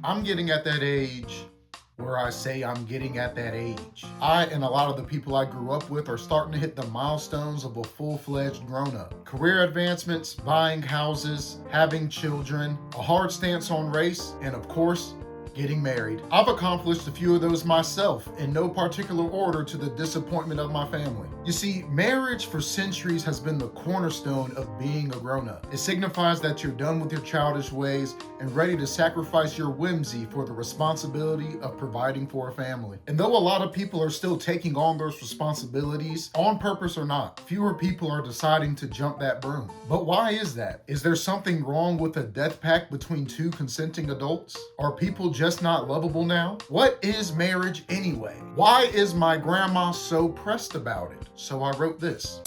I'm getting at that age where I say I'm getting at that age. I and a lot of the people I grew up with are starting to hit the milestones of a full-fledged grown-up. Career advancements, buying houses, having children, a hard stance on race, and of course, getting married. I've accomplished a few of those myself in no particular order to the disappointment of my family. You see, marriage for centuries has been the cornerstone of being a grown-up. It signifies that you're done with your childish ways and ready to sacrifice your whimsy for the responsibility of providing for a family. And though a lot of people are still taking on those responsibilities, on purpose or not, fewer people are deciding to jump that broom. But why is that? Is there something wrong with a death pact between two consenting adults? Are people just not lovable now? What is marriage anyway? Why is my grandma so pressed about it? So I wrote this.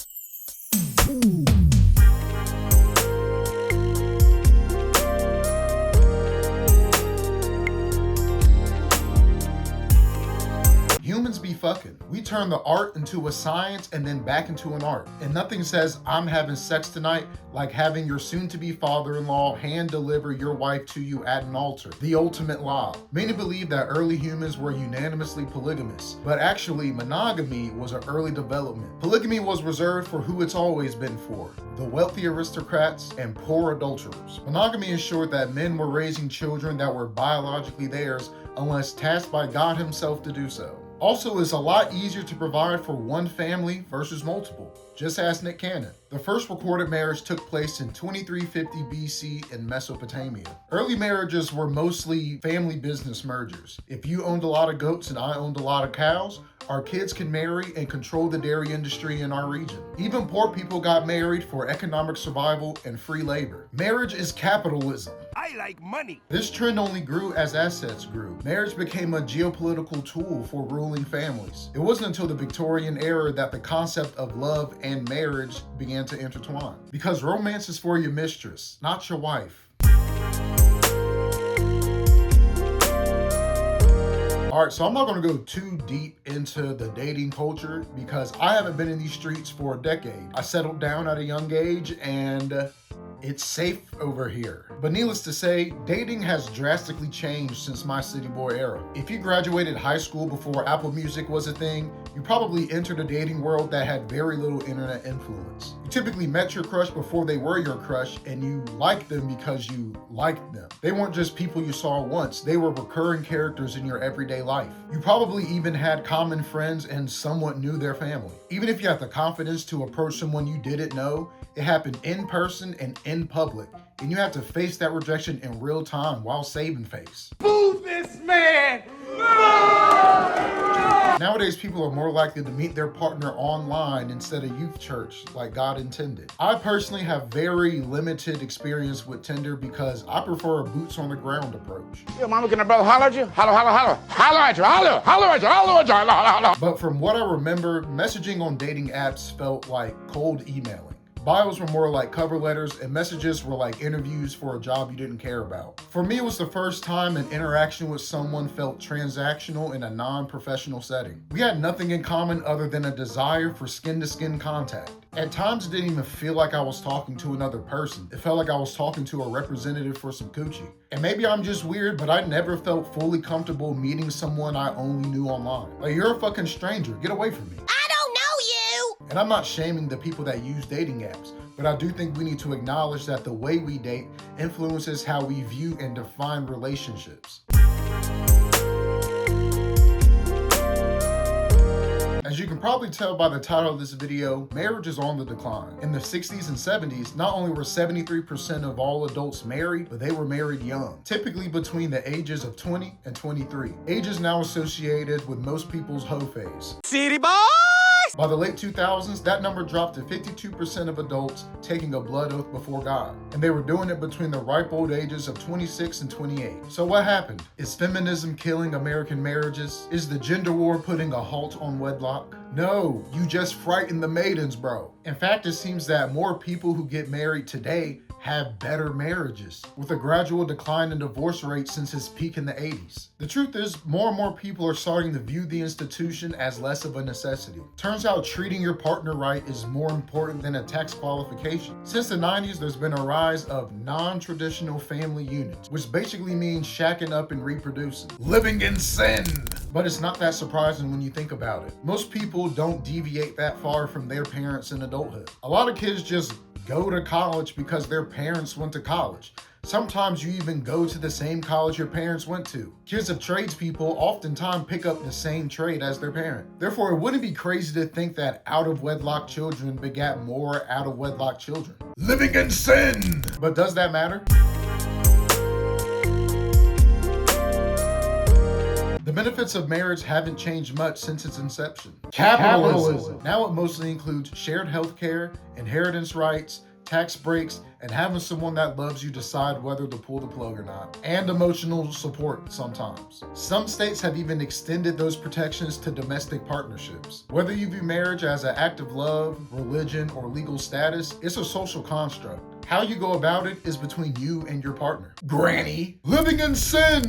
Humans be fucking. We turn the art into a science and then back into an art. And nothing says I'm having sex tonight like having your soon-to-be father-in-law hand deliver your wife to you at an altar. The ultimate lie. Many believe that early humans were unanimously polygamous, but actually monogamy was an early development. Polygamy was reserved for who it's always been for, the wealthy aristocrats and poor adulterers. Monogamy ensured that men were raising children that were biologically theirs unless tasked by God himself to do so. Also, it's a lot easier to provide for one family versus multiple. Just ask Nick Cannon. The first recorded marriage took place in 2350 BC in Mesopotamia. Early marriages were mostly family business mergers. If you owned a lot of goats and I owned a lot of cows, our kids can marry and control the dairy industry in our region. Even poor people got married for economic survival and free labor. Marriage is capitalism. I like money. This trend only grew as assets grew. Marriage became a geopolitical tool for ruling families. It wasn't until the Victorian era that the concept of love and marriage began to intertwine. Because romance is for your mistress, not your wife. All right, so I'm not gonna go too deep into the dating culture because I haven't been in these streets for a decade. I settled down at a young age and it's safe over here. But needless to say, dating has drastically changed since my city boy era. If you graduated high school before Apple Music was a thing, you probably entered a dating world that had very little internet influence. You typically met your crush before they were your crush, and you liked them because you liked them. They weren't just people you saw once, they were recurring characters in your everyday life. You probably even had common friends and somewhat knew their family. Even if you had the confidence to approach someone you didn't know, it happened in person and in public, and you have to face that rejection in real time while saving face. Boo this man! Nowadays, people are more likely to meet their partner online instead of youth church like God intended. I personally have very limited experience with Tinder because I prefer a boots on the ground approach. Your mama can brother holler at you? Holler, holler, holler. Holler at you, holler, holler at you, holler at you, holler, holler. But from what I remember, messaging on dating apps felt like cold emailing. Bios were more like cover letters and messages were like interviews for a job you didn't care about. For me, it was the first time an interaction with someone felt transactional in a non-professional setting. We had nothing in common other than a desire for skin-to-skin contact. At times, it didn't even feel like I was talking to another person. It felt like I was talking to a representative for some coochie. And maybe I'm just weird, but I never felt fully comfortable meeting someone I only knew online. Like, you're a fucking stranger, get away from me. And I'm not shaming the people that use dating apps, but I do think we need to acknowledge that the way we date influences how we view and define relationships. As you can probably tell by the title of this video, marriage is on the decline. In the 60s and 70s, not only were 73% of all adults married, but they were married young, typically between the ages of 20 and 23. Ages now associated with most people's hoe phase. City boy! By the late 2000s, that number dropped to 52% of adults taking a blood oath before God. And they were doing it between the ripe old ages of 26 and 28. So what happened? Is feminism killing American marriages? Is the gender war putting a halt on wedlock? No, you just frightened the maidens, bro. In fact, it seems that more people who get married today have better marriages, with a gradual decline in divorce rates since its peak in the 80s. The truth is, more and more people are starting to view the institution as less of a necessity. Turns out treating your partner right is more important than a tax qualification. Since the 90s, there's been a rise of non-traditional family units, which basically means shacking up and reproducing. Living in sin! But it's not that surprising when you think about it. Most people don't deviate that far from their parents in adulthood. A lot of kids just go to college because their parents went to college. Sometimes you even go to the same college your parents went to. Kids of tradespeople oftentimes pick up the same trade as their parent. Therefore, it wouldn't be crazy to think that out-of-wedlock children begat more out-of-wedlock children. Living in sin! But does that matter? The benefits of marriage haven't changed much since its inception. Capitalism. Now it mostly includes shared healthcare, inheritance rights, tax breaks, and having someone that loves you decide whether to pull the plug or not, and emotional support sometimes. Some states have even extended those protections to domestic partnerships. Whether you view marriage as an act of love, religion, or legal status, it's a social construct. How you go about it is between you and your partner. Granny. Living in sin!